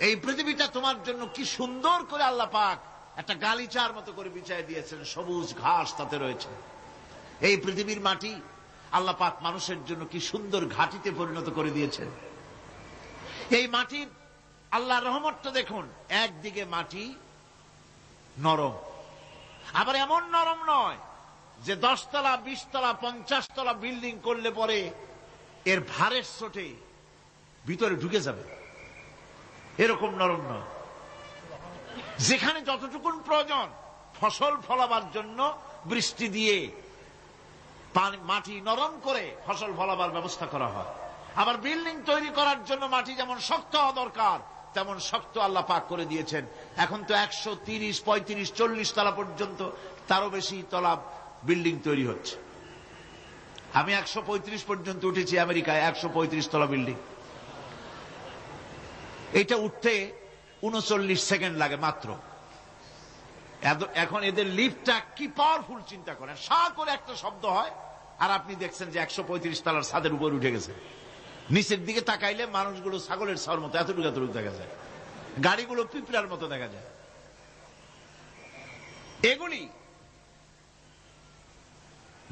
এই পৃথিবীটা তোমার জন্য কি সুন্দর করে আল্লাহ পাক একটা গালিচার মতো করে বিছায় দিয়েছেন, সবুজ ঘাস তাতে রয়েছে। এই পৃথিবীর মাটি আল্লাহ পাক মানুষের জন্য কি সুন্দর ঘাটিতে পরিণত করে দিয়েছেন। এই মাটির আল্লাহর রহমতটা দেখুন, একদিকে মাটি নরম, আবার এমন নরম নয় যে 10 তলা 20 তলা 50 তলা বিল্ডিং করলে পরে এর ভারের চোটে ভিতরে ঢুকে যাবে, এরকম নরম নয়। যেখানে যতটুকুন প্রয়োজন ফসল ফলাবার জন্য বৃষ্টি দিয়ে মাটি নরম করে ফসল ফলাবার ব্যবস্থা করা হয়। আবার বিল্ডিং তৈরি করার জন্য মাটি যেমন শক্ত হওয়া দরকার তেমন শক্ত আল্লাহ পাক করে দিয়েছেন। এখন তো 130, 35, 40 তলা পর্যন্ত, তারও বেশি তলা বিল্ডিং তৈরি হচ্ছে। আমি 135 পর্যন্ত উঠেছি আমেরিকায়, 135 তলা বিল্ডিং। এটা উঠতে 39 সেকেন্ড লাগে মাত্র। এখন এদের লিফটটা কি পাওয়ারফুল চিন্তা করেন, সা করে একটা শব্দ হয় আর আপনি দেখছেন যে 135 তলার ছাদের উপর উঠে গেছে। নিচের দিকে তাকাইলে মানুষগুলো ছাগলের ছাওয়ার মতো এতটুকু এতটুকু দেখা যায়, গাড়িগুলো পিঁপড়ার মতো দেখা যায়। এগুলি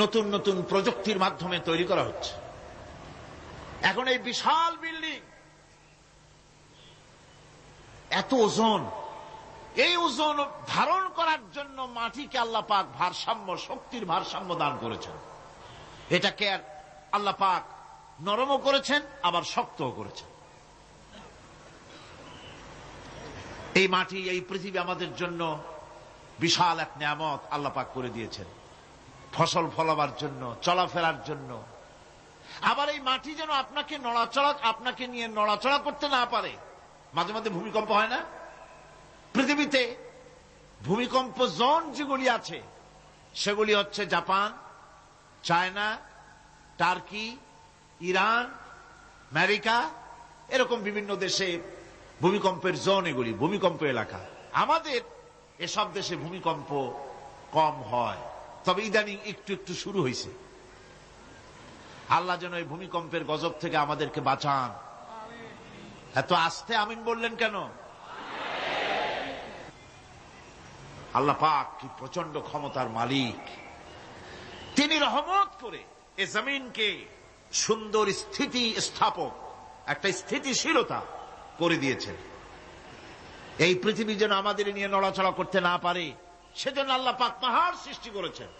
নতুন নতুন প্রযুক্তির মাধ্যমে তৈরি করা হচ্ছে। এখন এই বিশাল বিল্ডিং, এত ওজন, এই ওজন ধারণ করার জন্য মাটিকে আল্লাহ পাক ভারসাম্য, শক্তির ভারসাম্য দান করেছেন। এটাকে আল্লাহ পাক নরমও করেছেন আবার শক্তও করেছেন। এই মাটি, এই পৃথিবী আমাদের জন্য বিশাল এক নিয়ামত আল্লাহ পাক করে দিয়েছেন, ফসল ফলাবার জন্য, চলাফেরার জন্য। আবার এই মাটি যেন আপনাকে নিয়ে নড়াচড়া করতে না পারে। মাঝে মাঝে ভূমিকম্প হয় না? পৃথিবীতে ভূমিকম্প জোন যেগুলি আছে সেগুলি হচ্ছে Japan, China, turkey, Iran, America, এরকম বিভিন্ন দেশে ভূমিকম্পের জোন, এগুলি ভূমিকম্প এলাকা। আমাদের এসব দেশে ভূমিকম্প কম হয়, তবে ইদানিং একটু একটু শুরু হয়েছে। আল্লাহ যেন এই ভূমিকম্পের গজব থেকে আমাদেরকে বাঁচান। এত আস্তে আমিন বললেন কেন? আল্লাহ পাক কি প্রচন্ড ক্ষমতার মালিক। তিনি রহমত করে এ জমিনকে সুন্দর স্থিতি স্থাপক, একটা স্থিতিশীলতা করে দিয়েছেন। এই পৃথিবী যেন আমাদের নিয়ে নড়াচড়া করতে না পারে সেজন্য আল্লাহ পাক পাহাড় সৃষ্টি করেছেন।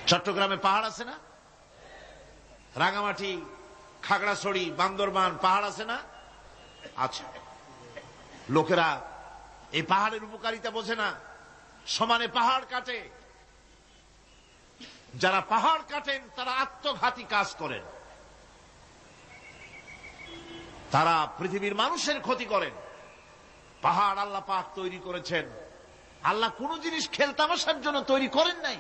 চট্টগ্রামে পাহাড় আছে না? রাঙামাটি, খাগড়াছড়ি, বান্দরবান পাহাড় আছে না? আচ্ছা, লোকেরা এই পাহাড়ের উপকারিতা বোঝে না, সমানে পাহাড় কাটে। যারা পাহাড় কাটেন তারা আত্মঘাতী কাজ করেন, তারা পৃথিবীর মানুষের ক্ষতি করেন। পাহাড় আল্লাহ পাক তৈরি করেছেন। আল্লাহ কোন জিনিস খেলতামাশার জন্য তৈরি করেন নাই।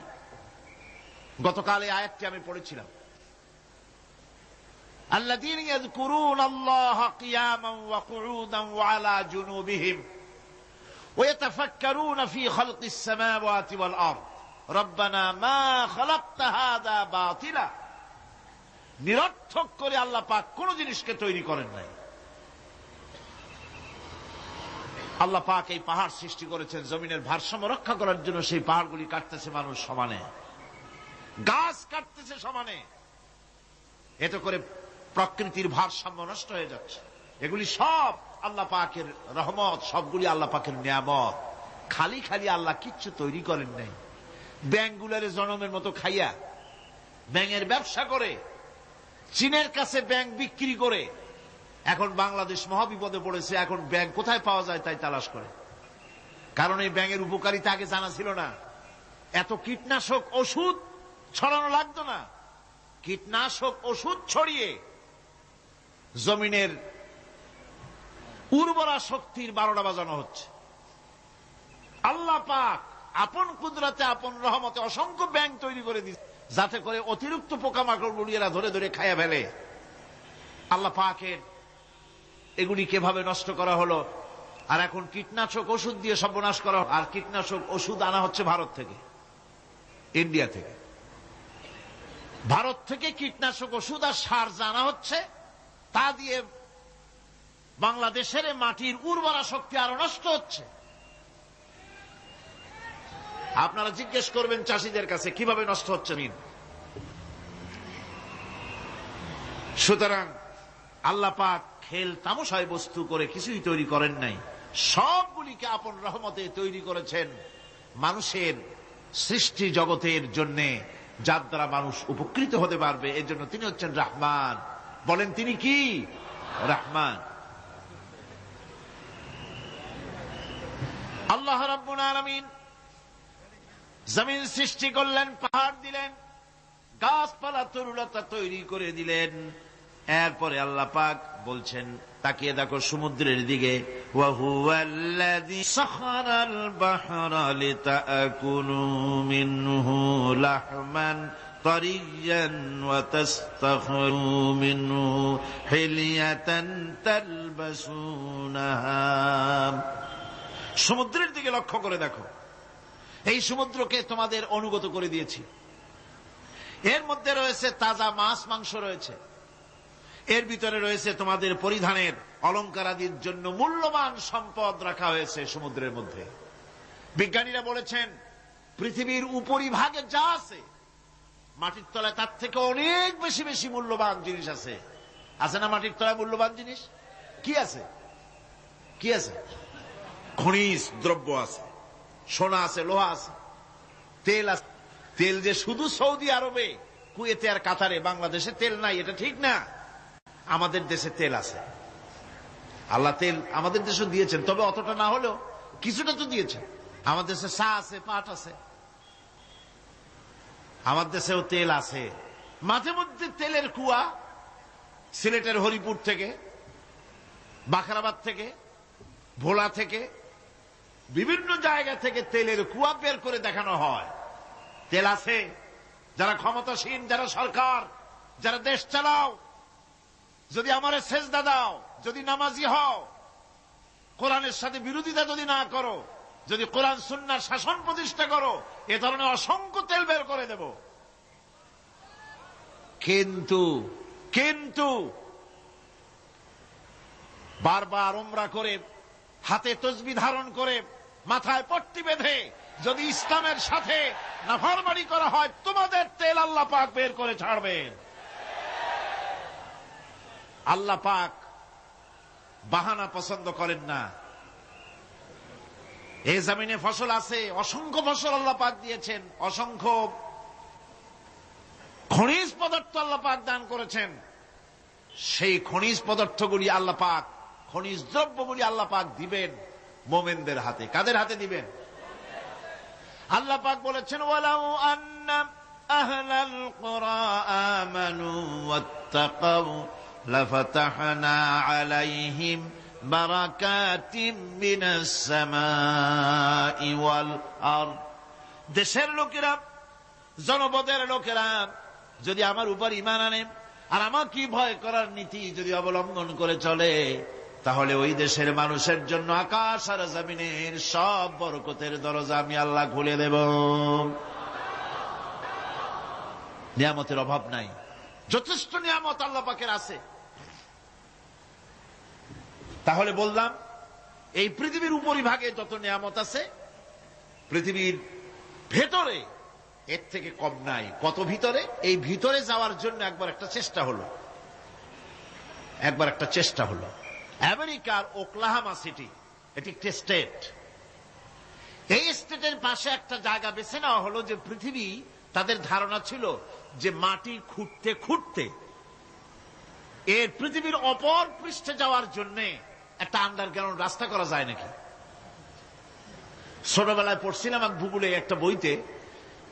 গতকাল এই আয়াতটি আমি পড়েছিলাম, الذين يذكرون الله قياما وقعودا وعلى جنوبهم ويتفكرون في خلق السماوات والأرض ربنا ما خلقت هذا باطلا। নিরর্থক করে আল্লাহ পাক কোন জিনিসকে তৈরি করেন নাই। আল্লাহ পাক এই পাহাড় সৃষ্টি করেছেন জমিনের ভারসাম্য রক্ষা করার জন্য। সেই পাহাড়গুলি কাটতেছে মানুষ সমানে, গাছ কাটতেছে সমানে। এতে করে প্রকৃতির ভারসাম্য নষ্ট হয়ে যাচ্ছে। এগুলি সব আল্লাহ পাকের রহমত, সবগুলি আল্লাহ পাকের নিয়ামত। খালি খালি আল্লাহ কিচ্ছু তৈরি করেন নাই। ব্যাঙগুলারে জনমের মতো খাইয়া ব্যাঙের ব্যবসা করে, চীনের কাছে ব্যাঙ বিক্রি করে এখন বাংলাদেশ মহাবিপদে পড়েছে। এখন ব্যাঙ কোথায় পাওয়া যায় তাই তালাশ করে, কারণ এই ব্যাঙের উপকারিতা আগে জানা ছিল না। এত কীটনাশক ওষুধ ছড়ানো লাগতো না। কীটনাশক ওষুধ ছড়িয়ে জমিনের উর্বরা শক্তির 12টা বাজানো হচ্ছে। আল্লাহ পাক আপন কুদরতে, আপন রহমতে অসংখ্য ব্যাঙ তৈরি করে দিচ্ছে, যাতে করে অতিরিক্ত পোকামাকড় গুলিয়েরা ধরে ধরে খাইয়া ফেলে। আল্লাহ পাকের এগুলি কিভাবে নষ্ট করা হলো। আর এখন কীটনাশক ওষুধ দিয়ে সর্বনাশ করা। আর কীটনাশক ওষুধ আনা হচ্ছে ভারত থেকে, ইন্ডিয়া থেকে। ভারত থেকে কীটনাশক ওষুধ আর সার জানা হচ্ছে, তা দিয়ে বাংলাদেশের মাটির উর্বরা শক্তি আরো নষ্ট হচ্ছে। আপনারা জিজ্ঞেস করবেন চাষীদের কাছে কিভাবে নষ্ট হচ্ছে। সুতরাং আল্লাহ পাক খেল তামাশায় বস্তু করে কিছুই তৈরি করেন নাই, সবগুলিকে আপন রহমতে তৈরি করেছেন মানুষের সৃষ্টি জগতের জন্য, যার দ্বারা মানুষ উপকৃত হতে পারবে। এর জন্য তিনি হচ্ছেন রহমান। বলেন তিনি কি? রহমান। আল্লাহ রাব্বুল আলামিন জমিন সৃষ্টি করলেন, পাহাড় দিলেন, গাছপালা তরুলতা তৈরি করে দিলেন। এরপরে আল্লাহ পাক বলছেন, তাকিয়ে দেখো সমুদ্রের দিকে, ওয়া হুয়াল্লাযী সাখারাল বাহরা লিতাকুলু মিনহু লাহমান তারিয়ান ওয়া তাস্তাখরু মিনহু হিলিয়াতান তালবাসুনাহা। সমুদ্রের দিকে লক্ষ্য করে দেখো, এই সমুদ্রকে তোমাদের অনুগত করে দিয়েছি। এর মধ্যে রয়েছে তাজা মাছ মাংস রয়েছে, এর ভিতরে রয়েছে তোমাদের পরিধানের অলংকারাদির জন্য মূল্যবান সম্পদ রাখা হয়েছে সমুদ্রের মধ্যে। বিজ্ঞানীরা বলেছেন পৃথিবীর উপরিভাগে যা আছে মাটির তলায় তার থেকে অনেক বেশি বেশি মূল্যবান জিনিস আছে। আছে না মাটির তলায় মূল্যবান জিনিস? কি আছে? কি আছে? খনিজ দ্রব্য আছে, সোনা আছে, লোহা আছে, তেল আছে। তেল যে শুধু সৌদি আরবে, কুয়েতে আর কাতারে, বাংলাদেশে তেল নাই এটা ঠিক না। আমাদের দেশে তেল আছে, আল্লাহ তেল আমাদের দেশে দিয়েছেন, তবে অতটা না হলেও কিছুটা তো দিয়েছেন। আমাদের দেশে চা আছে, পাট আছে, আমার দেশেও তেল আছে। মাঝে মধ্যে তেলের কুয়া সিলেটের হরিপুর থেকে, বাখরাবাদ থেকে, ভোলা থেকে, বিভিন্ন জায়গা থেকে তেলের কুয়া বের করে দেখানো হয়। তেল আছে। যারা ক্ষমতাসীন, যারা সরকার, যারা দেশ চালাও, যদি আমারে সেজদা দাও, যদি নামাজি হও, কোরআনের সাথে বিরোধিতা যদি না করো, যদি কোরআন সুন্নাহর শাসন প্রতিষ্ঠা করো, এ ধরনের অসংখ্য তেল বের করে দেব। কিন্তু বারবার উমরা করে, হাতে তসবিহ ধারণ করে, মাথায় পট্টি বেঁধে যদি ইসলামের সাথে নাফরমানি করা হয়, তোমাদের তেল আল্লাহ পাক বের করে ছাড়বেন। আল্লাহ পাক বাহানা পছন্দ করেন না। এই জমিনে ফসল আছে, অসংখ্য ফসল আল্লাহ পাক দিয়েছেন, অসংখ্য খনিজ পদার্থ আল্লাহ পাক দান করেছেন। সেই খনিজ পদার্থগুলি আল্লাহ পাক, খনিজ দ্রব্যগুলি আল্লাহ পাক দিবেন মোমেনদের হাতে। কাদের হাতে দিবেন? আল্লাহ পাক বলেছেন, ওয়ালাউ আন্না আহলাল কুরা আমানু ওয়াত্তাকাউ লাফাতাহনা আলাইহিম বারাকাতিম মিনাস সামাই ওয়াল আরদ। দেশের লোকেরা, জনপদের লোকেরা যদি আমার উপর ঈমান আনে আর আমার কি ভয় করার নীতি যদি অবলম্বন করে চলে, তাহলে ওই দেশের মানুষের জন্য আকাশ আর জমিনের সব বরকতের দরজা আমি আল্লাহ খুলে দেব। নিয়ামতের অভাব নাই, যথেষ্ট নিয়ামত আল্লাহ পাকের আছে। তাহলে বললাম, এই পৃথিবীর উপরিভাগে যত নিয়ামত আছে, পৃথিবীর ভেতরে এর থেকে কম নাই। কত ভিতরে? এই ভিতরে যাওয়ার জন্য একবার একটা চেষ্টা হলো। আমেরিকার ওকলাহামা সিটি, এটি একটি স্টেট। এই স্টেটের পাশে একটা জায়গা বেছে নেওয়া হলো, যে পৃথিবী, তাদের ধারণা ছিল যে মাটি খুঁড়তে খুঁড়তে এর পৃথিবীর অপর পৃষ্ঠে যাওয়ার জন্য একটা আন্ডারগ্রাউন্ড রাস্তা করা যায় নাকি। ছোটবেলায় পড়ছিলাম এক ভূগোলে একটা বইতে,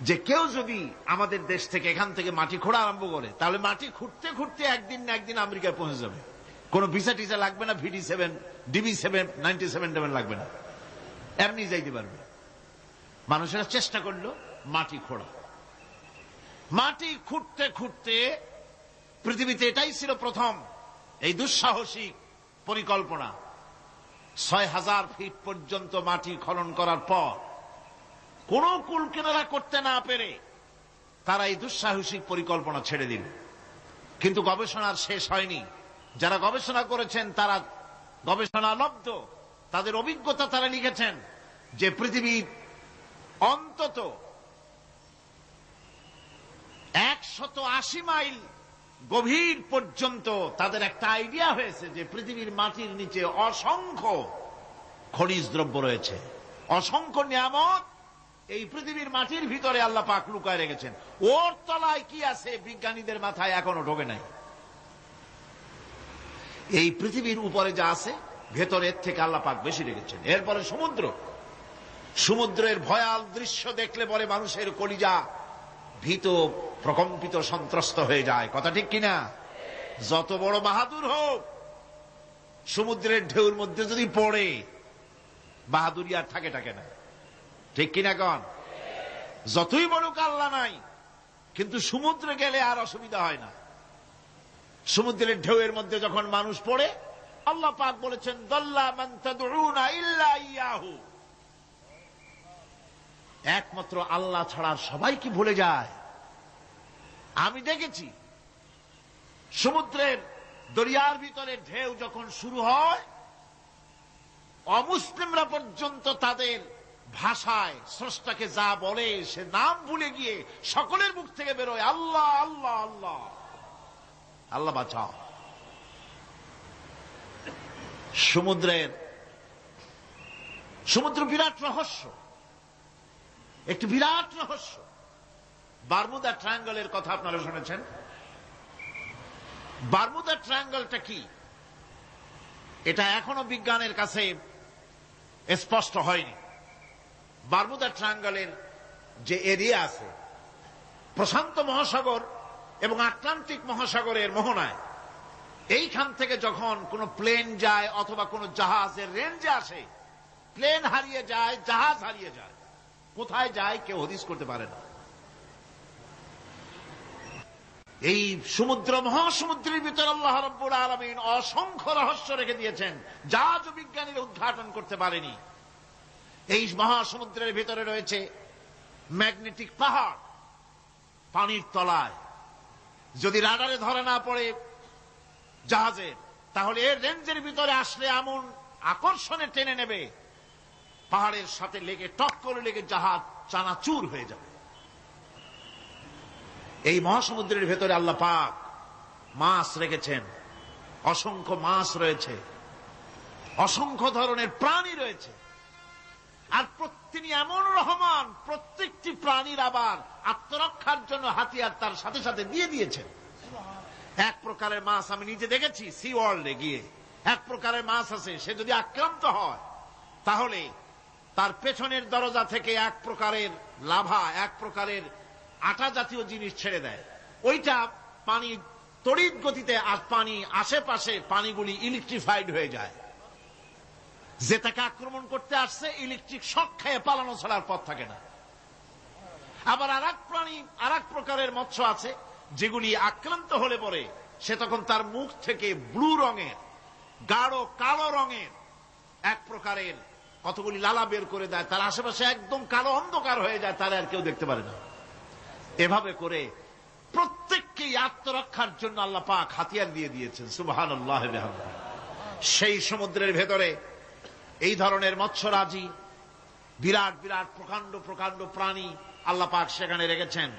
যে কেউ যদি আমাদের দেশ থেকে, এখান থেকে মাটি খোঁড়া আরম্ভ করে, তাহলে মাটি খুঁড়তে খুঁড়তে একদিন না একদিন আমেরিকায় পৌঁছে যাবে। কোন ভিসা টিসা লাগবে না, VD7, DB7, 97 লাগবে না, এমনি যাইতে পারবে। মানুষেরা চেষ্টা করলো মাটি খোঁড়া। মাটি খুঁড়তে খুঁড়তে পৃথিবীতে এটাই ছিল প্রথম এই দুঃসাহসিক পরিকল্পনা। 6000 ফিট পর্যন্ত মাটি খনন করার পর কোন কুল কিনারা করতে না পেরে তারা এই দুঃসাহসিক পরিকল্পনা ছেড়ে দিল। কিন্তু গবেষণার শেষ হয়নি। যারা গবেষণা করেছেন তারা গবেষণালব্ধ, তাদের অভিজ্ঞতা তারা লিখেছেন যে পৃথিবীর অন্তত 180 মাইল গভীর পর্যন্ত তাদের একটা আইডিয়া হয়েছে যে পৃথিবীর মাটির নিচে অসংখ্য খনিজ দ্রব্য রয়েছে, অসংখ্য নিয়ামত এই পৃথিবীর মাটির ভিতরে আল্লাহ পাক লুকায় রেখেছেন। ওর তলায় কি আছে বিজ্ঞানীদের মাথায় এখনো ঢোকে নাই। এই পৃথিবীর উপরে যা আছে ভেতরের থেকে আল্লাহ পাক বেশি রেখেছেন। এরপরে সমুদ্র, সমুদ্রের ভয়াল দৃশ্য দেখলে পরে মানুষের কলিজা ভীত, প্রকম্পিত, সন্ত্রস্ত হয়ে যায়। কথা ঠিক কিনা? যত বড় বাহাদুর হোক, সমুদ্রের ঢেউর মধ্যে যদি পড়ে, বাহাদুরি আর থাকে না। ঠিক কিনা কন? যতই বড় আল্লাহ নাই, কিন্তু সমুদ্রে গেলে আর অসুবিধা হয় না। সমুদ্রের ঢেউয়ের মধ্যে যখন মানুষ পড়ে, আল্লাহ পাক বলেছেন দাল্লা মান তাদউনা ইল্লা ইয়াহু, একমাত্র আল্লাহ ছাড়া সবাইকে ভুলে যায়। আমি দেখেছি সমুদ্রের দরিয়ার ভিতরে ঢেউ যখন শুরু হয়, অমুসলিমরা পর্যন্ত তাদের ভাষায় স্রষ্টাকে যা বলে সে নাম ভুলে গিয়ে সকলের মুখ থেকে বেরোয় আল্লাহ আল্লাহ আল্লাহ, আল্লাহ বাঁচাও। সমুদ্র বিরাট রহস্য, একটি বিরাট রহস্য। বারমুদা ট্রায়াঙ্গলের কথা আপনারা শুনেছেন। বারমুদা ট্রায়াঙ্গলটা কি, এটা এখনো বিজ্ঞানের কাছে স্পষ্ট হয়নি। বারমুদা ট্রায়াঙ্গলের যে এরিয়া আছে, প্রশান্ত মহাসাগর এবং আটলান্টিক মহাসাগরের মোহনায়, এইখান থেকে যখন কোনো প্লেন যায় অথবা কোনো জাহাজের রেঞ্জে আসে, প্লেন হারিয়ে যায়, জাহাজ হারিয়ে যায়, কোথায় যায় কেউ হদিস করতে পারে না। এই সমুদ্র, মহাসমুদ্রের ভিতরে আল্লাহ রাব্বুল আলামিন অসংখ্য রহস্য রেখে দিয়েছেন, যা আজও বিজ্ঞানীরা উদ্ঘাটন করতে পারেনি। এই মহাসমুদ্রের ভিতরে রয়েছে ম্যাগনেটিক পাহাড় পানির তলায়। যদি রাডারে ধরা না পড়ে জাহাজের, তাহলে এর রেঞ্জের ভিতরে আসলে এমন আকর্ষণে টেনে নেবে, পাহাড়ের সাথে লেগে টক করে লেগে জাহাজ চানাচুর হয়ে যাবে। এই মহাসমুদ্রের ভেতরে আল্লাহ পাক মাছ রেখেছেন, অসংখ্য মাছ রয়েছে, অসংখ্য ধরনের প্রাণী রয়েছে। আর তিনি এমন রহমান, প্রত্যেকটি প্রাণীর আবার আত্মরক্ষার জন্য হাতিয়ার তার সাথে সাথে দিয়ে দিয়েছেন। এক প্রকারের মাছ আমি নিজে দেখেছি সি ওয়ার্ল্ডে গিয়ে, এক প্রকারের মাছ আছে, সে যদি আক্রান্ত হয় তাহলে তার পেছনের দরজা থেকে এক প্রকারের লাভা, এক প্রকারের আটা জাতীয় জিনিস ছেড়ে দেয়। ওইটা পানি তড়িৎ গতিতে, আর পানি আশেপাশে পানিগুলি ইলেকট্রিফাইড হয়ে যায়। যে তাকে আক্রমণ করতে আসছে, ইলেকট্রিক শক খেয়ে পালানো ছাড়ার পথ থাকে না। আবার আর এক প্রাণী, আর এক প্রকারের মৎস্য আছে, যেগুলি আক্রান্ত হলে পরে সে তখন তার মুখ থেকে ব্লু রঙের, গাঢ় কালো রঙের এক প্রকারের কতগুলি লালা বের করে দেয়, তার আশেপাশে একদম কালো অন্ধকার হয়ে যায়, তারা আর কেউ দেখতে পারে না। এভাবে করে প্রত্যেককেই আত্মরক্ষার জন্য আল্লাহ পাক হাতিয়ার দিয়ে দিয়েছেন। সুবহানাল্লাহ। সেই সমুদ্রের ভেতরে এই ধরনের মৎস্যরাজি, বিরাট বিরাট প্রকাণ্ড প্রকাণ্ড প্রাণী আল্লাহ পাক সেখানে রেখেছেন।